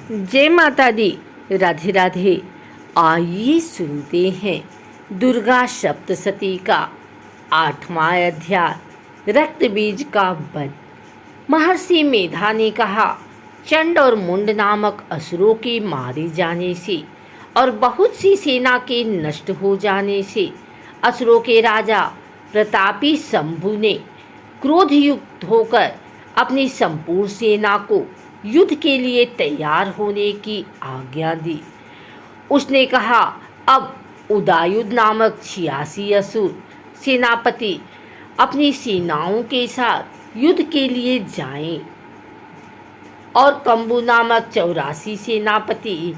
जय माता दी। राधे राधे। आइए सुनते हैं दुर्गा सप्तशती का 8वां अध्याय, रक्त बीज का वध। महर्षि मेधा ने कहा, चंड और मुंड नामक असुरों के मारे जाने से और बहुत सी सेना के नष्ट हो जाने से असुरों के राजा प्रतापी शंभु ने क्रोधयुक्त होकर अपनी संपूर्ण सेना को युद्ध के लिए तैयार होने की आज्ञा दी। उसने कहा, अब उदायुध नामक 86 असुर सेनापति अपनी सेनाओं के साथ युद्ध के लिए जाएं और कंबु नामक 84 सेनापति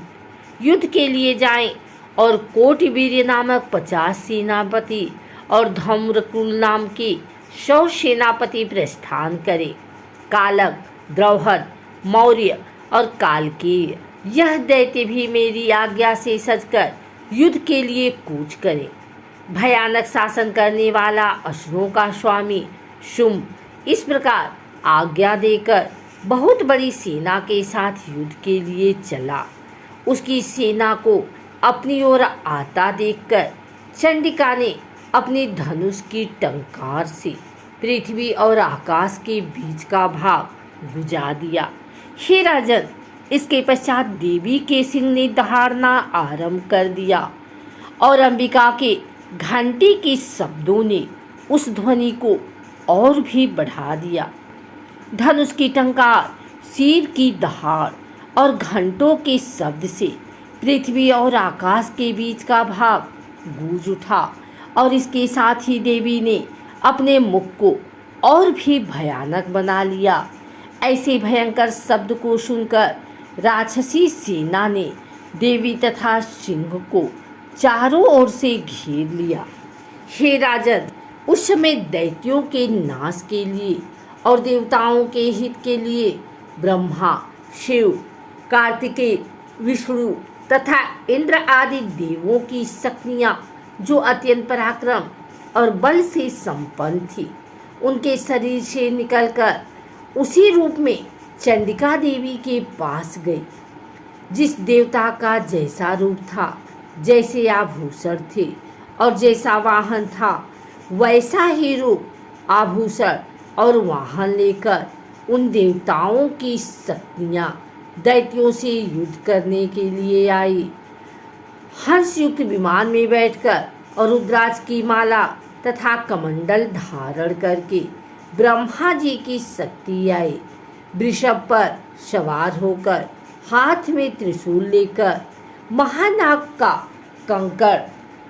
युद्ध के लिए जाएं और कोटिवीर्य नामक 50 सेनापति और धम्रकुल नाम के 100 सेनापति प्रस्थान करें। कालक, द्रौहद, मौर्य और कालकेय यह दैत्य भी मेरी आज्ञा से सजकर युद्ध के लिए कूच करें। भयानक शासन करने वाला असुरों का स्वामी शुंभ इस प्रकार आज्ञा देकर बहुत बड़ी सेना के साथ युद्ध के लिए चला। उसकी सेना को अपनी ओर आता देखकर चंडिका ने अपनी धनुष की टंकार से पृथ्वी और आकाश के बीच का भाग बुझा दिया। हे राजन, इसके पश्चात देवी के सिंह ने दहाड़ना आरंभ कर दिया और अंबिका के घंटी के शब्दों ने उस ध्वनि को और भी बढ़ा दिया। धनुष की टंकार, सिर की दहाड़ और घंटों के शब्द से पृथ्वी और आकाश के बीच का भाग गूंज उठा और इसके साथ ही देवी ने अपने मुख को और भी भयानक बना लिया। ऐसे भयंकर शब्द को सुनकर राक्षसी सेना ने देवी तथा सिंह को चारों ओर से घेर लिया। हे राजन, उस समय दैत्यों के नाश के लिए और देवताओं के हित के लिए ब्रह्मा, शिव, कार्तिकेय, विष्णु तथा इंद्र आदि देवों की शक्तियाँ जो अत्यंत पराक्रम और बल से संपन्न थी, उनके शरीर से निकलकर उसी रूप में चंडिका देवी के पास गई। जिस देवता का जैसा रूप था, जैसे आभूषण थे और जैसा वाहन था, वैसा ही रूप, आभूषण और वाहन लेकर उन देवताओं की शक्तियाँ दैत्यों से युद्ध करने के लिए आई। हंसयुक्त विमान में बैठकर और रुद्राक्ष की माला तथा कमंडल धारण करके ब्रह्मा जी की शक्ति आई। वृषभ पर सवार होकर, हाथ में त्रिशूल लेकर, महानाग का कंकड़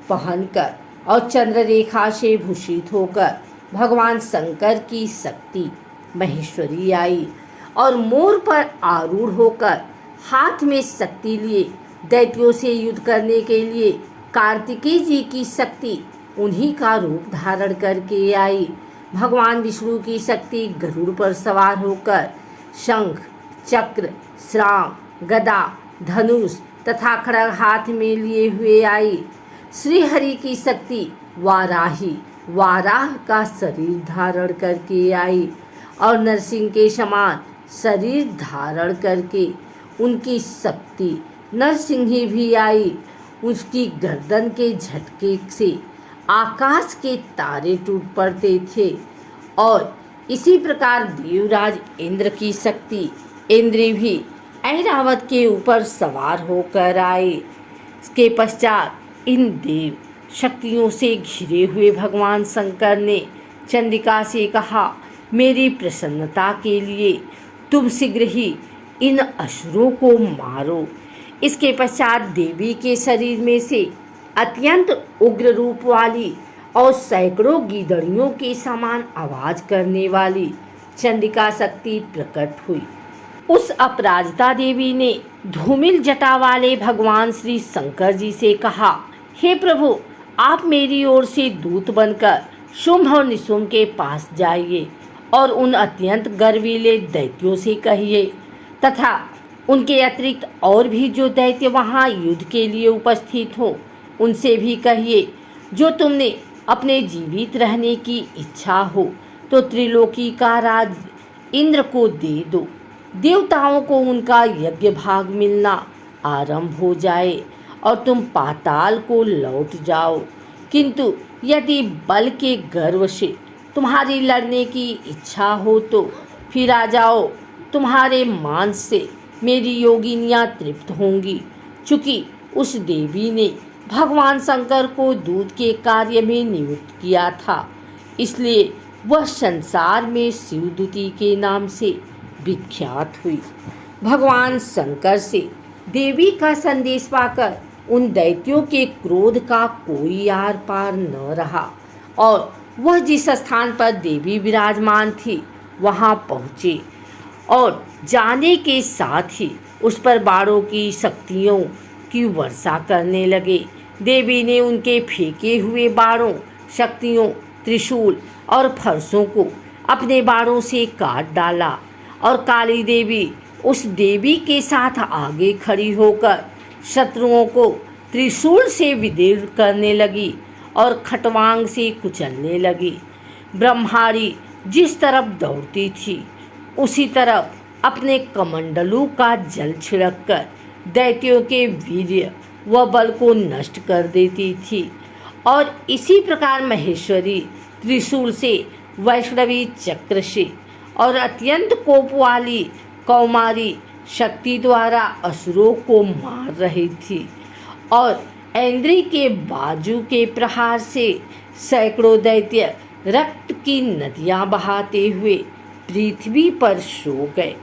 पहनकर और चंद्ररेखा से भूषित होकर भगवान शंकर की शक्ति महेश्वरी आई और मोर पर आरूढ़ होकर हाथ में शक्ति लिए दैत्यों से युद्ध करने के लिए कार्तिकेय जी की शक्ति उन्हीं का रूप धारण करके आई। भगवान विष्णु की शक्ति गरुड़ पर सवार होकर शंख, चक्र, श्राम, गदा, धनुष तथा खड्ग हाथ में लिए हुए आई। श्री हरि की शक्ति वाराही वाराह का शरीर धारण करके आई और नरसिंह के समान शरीर धारण करके उनकी शक्ति नरसिंही भी आई। उसकी गर्दन के झटके से आकाश के तारे टूट पड़ते थे और इसी प्रकार देवराज इंद्र की शक्ति इंद्री भी ऐरावत के ऊपर सवार होकर आए। इसके पश्चात इन देव शक्तियों से घिरे हुए भगवान शंकर ने चंडिका से कहा, मेरी प्रसन्नता के लिए तुम शीघ्र ही इन असुरों को मारो। इसके पश्चात देवी के शरीर में से अत्यंत उग्र रूप वाली और सैकड़ों गीदड़ियों के समान आवाज करने वाली चंडिका शक्ति प्रकट हुई। उस अपराजिता देवी ने धूमिल जटा वाले भगवान श्री शंकर जी से कहा, हे प्रभु, आप मेरी ओर से दूत बनकर शुंभ और निशुंभ के पास जाइए और उन अत्यंत गर्वीले दैत्यों से कहिए तथा उनके अतिरिक्त और भी जो दैत्य वहाँ युद्ध के लिए उपस्थित हो, उनसे भी कहिए, जो तुमने अपने जीवित रहने की इच्छा हो तो त्रिलोकी का राज इंद्र को दे दो। देवताओं को उनका यज्ञ भाग मिलना आरंभ हो जाए और तुम पाताल को लौट जाओ। किंतु यदि बल के गर्व से तुम्हारी लड़ने की इच्छा हो तो फिर आ जाओ, तुम्हारे मांस से मेरी योगिनियाँ तृप्त होंगी। चूँकि उस देवी ने भगवान शंकर को दूध के कार्य में नियुक्त किया था, इसलिए वह संसार में शिवदूती के नाम से विख्यात हुई। भगवान शंकर से देवी का संदेश पाकर उन दैत्यों के क्रोध का कोई आर पार न रहा और वह जिस स्थान पर देवी विराजमान थी वहां पहुँचे और जाने के साथ ही उस पर बाणों की शक्तियों की वर्षा करने लगे। देवी ने उनके फेंके हुए बाणों, शक्तियों, त्रिशूल और फरसों को अपने बाणों से काट डाला और काली देवी उस देवी के साथ आगे खड़ी होकर शत्रुओं को त्रिशूल से विदीर्ण करने लगी और खटवांग से कुचलने लगी। ब्रह्माणी जिस तरफ दौड़ती थी उसी तरफ अपने कमंडलू का जल छिड़ककर दैत्यों के वीर्य व बल को नष्ट कर देती थी और इसी प्रकार महेश्वरी त्रिशूल से, वैष्णवी चक्र से और अत्यंत कोप वाली कौमारी शक्ति द्वारा असुरों को मार रही थी और ऐन्द्री के बाजू के प्रहार से सैकड़ों दैत्य रक्त की नदियां बहाते हुए पृथ्वी पर सो गए।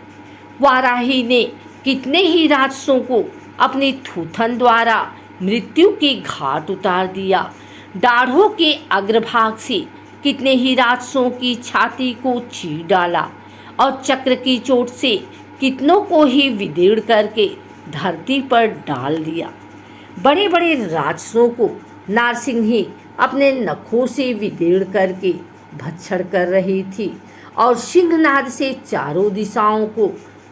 वाराही ने कितने ही राक्षसों को अपने थूथन द्वारा मृत्यु के घाट उतार दिया। दाढ़ों के अग्रभाग से कितने ही राक्षसों की छाती को चीर डाला और चक्र की चोट से कितनों को ही विदीर्ण करके धरती पर डाल दिया। बड़े बड़े राक्षसों को नारसिंही अपने नखों से विदीर्ण करके भक्षण कर रही थी और सिंहनाद से चारों दिशाओं को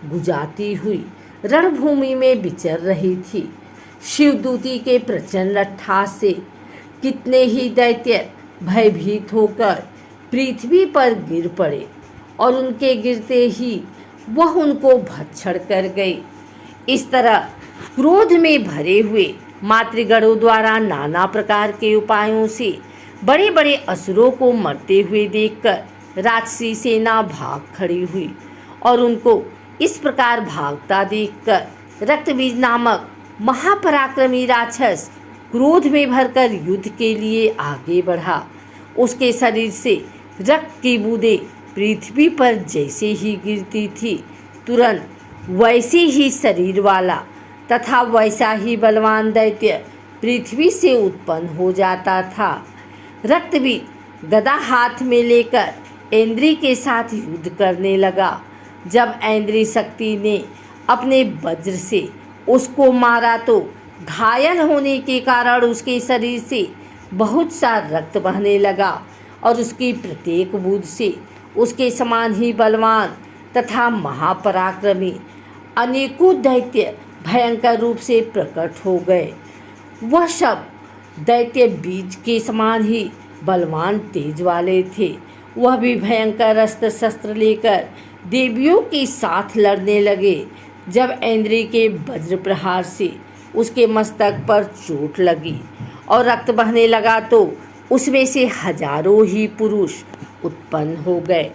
गुजाती हुई रणभूमि में विचर रही थी। शिवदूती के प्रचंड अट्टहास से कितने ही दैत्य भयभीत होकर पृथ्वी पर गिर पड़े और उनके गिरते ही वह उनको भक्षण कर गई। इस तरह क्रोध में भरे हुए मातृगणों द्वारा नाना प्रकार के उपायों से बड़े बड़े असुरों को मरते हुए देखकर राक्षसी सेना भाग खड़ी हुई और उनको इस प्रकार भागता देखकर रक्तबीज नामक महापराक्रमी राक्षस क्रोध में भरकर युद्ध के लिए आगे बढ़ा। उसके शरीर से रक्त की बूंदें पृथ्वी पर जैसे ही गिरती थी, तुरंत वैसे ही शरीर वाला तथा वैसा ही बलवान दैत्य पृथ्वी से उत्पन्न हो जाता था। रक्तबीज गदा हाथ में लेकर ऐन्द्री के साथ युद्ध करने लगा। जब ऐन्द्री शक्ति ने अपने वज्र से उसको मारा तो घायल होने के कारण उसके शरीर से बहुत सा रक्त बहने लगा और उसकी प्रत्येक बूंद से उसके समान ही बलवान तथा महापराक्रमी अनेकों दैत्य भयंकर रूप से प्रकट हो गए। वह सब दैत्य बीज के समान ही बलवान तेज वाले थे। वह भी भयंकर अस्त्र शस्त्र लेकर देवियों के साथ लड़ने लगे। जब ऐन्द्री के वज्र प्रहार से उसके मस्तक पर चोट लगी और रक्त बहने लगा तो उसमें से हजारों ही पुरुष उत्पन्न हो गए।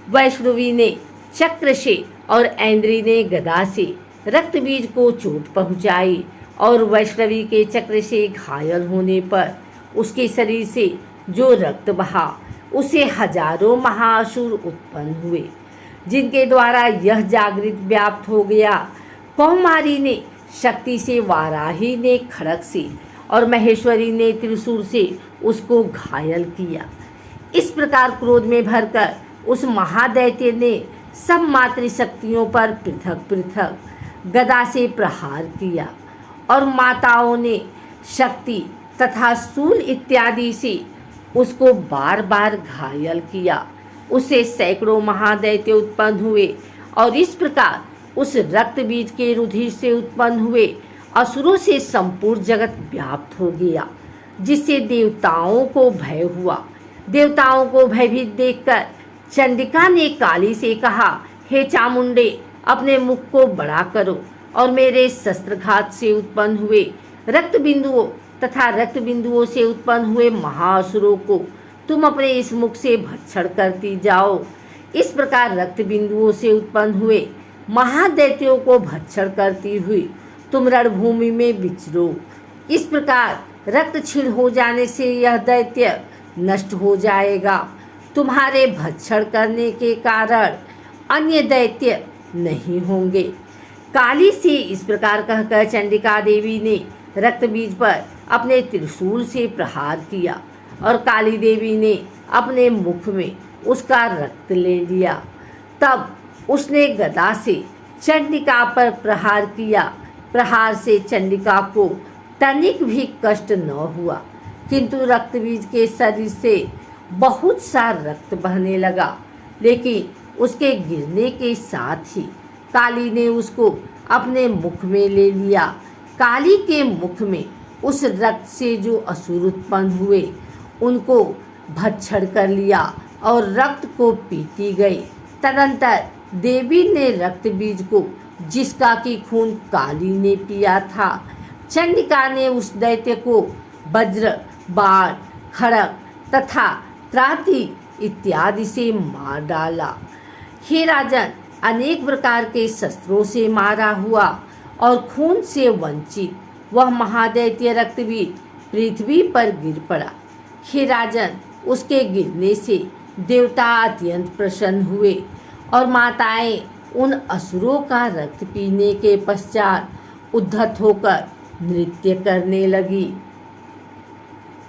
वैष्णवी ने चक्र से और ऐन्द्री ने गदा से रक्तबीज को चोट पहुंचाई और वैष्णवी के चक्र से घायल होने पर उसके शरीर से जो रक्त बहा उससे हजारों महाअसुर उत्पन्न हुए, जिनके द्वारा यह जागृत व्याप्त हो गया। कौमारी ने शक्ति से, वाराही ने खड़ग से और महेश्वरी ने त्रिशूल से उसको घायल किया। इस प्रकार क्रोध में भरकर उस महादैत्य ने सब मातृशक्तियों पर पृथक पृथक गदा से प्रहार किया और माताओं ने शक्ति तथा शूल इत्यादि से उसको बार बार घायल किया। उससे सैकड़ों महादैत्य उत्पन्न हुए और इस प्रकार उस रक्त बीज के रुधिर से उत्पन्न हुए असुरों से संपूर्ण जगत व्याप्त हो गया, जिससे देवताओं को भय हुआ। देवताओं को भयभीत देखकर चंडिका ने काली से कहा, हे चामुंडे, अपने मुख को बड़ा करो और मेरे शस्त्रघात से उत्पन्न हुए रक्त बिंदुओं तथा रक्त बिंदुओं से उत्पन्न हुए महाअसुरों को तुम अपने इस मुख से भक्षण करती जाओ। इस प्रकार रक्त बिंदुओं से उत्पन्न हुए महादैत्यों को भक्षण करती हुई तुम रणभूमि में विचरो। इस प्रकार रक्त क्षीण हो जाने से यह दैत्य नष्ट हो जाएगा। तुम्हारे भक्षण करने के कारण अन्य दैत्य नहीं होंगे। काली से इस प्रकार कहकर चंडिका देवी ने रक्त बीज पर अपने त्रिशूल से प्रहार किया और काली देवी ने अपने मुख में उसका रक्त ले लिया। तब उसने गदा से चंडिका पर प्रहार किया। प्रहार से चंडिका को तनिक भी कष्ट न हुआ, किंतु रक्त बीज के शरीर से बहुत सा रक्त बहने लगा। लेकिन उसके गिरने के साथ ही काली ने उसको अपने मुख में ले लिया। काली के मुख में उस रक्त से जो असुर उत्पन्न हुए उनको भक्षण कर लिया और रक्त को पीती गई। तदंतर देवी ने रक्त बीज को, जिसका कि खून काली ने पिया था, चंडिका ने उस दैत्य को वज्र, बाण, खड़ग तथा त्राति इत्यादि से मार डाला। हे राजन, अनेक प्रकार के शस्त्रों से मारा हुआ और खून से वंचित वह महादैत्य रक्तबीज पृथ्वी पर गिर पड़ा। हे राजन, उसके गिरने से देवता अत्यंत प्रसन्न हुए और माताएं उन असुरों का रक्त पीने के पश्चात उद्धत होकर नृत्य करने लगी।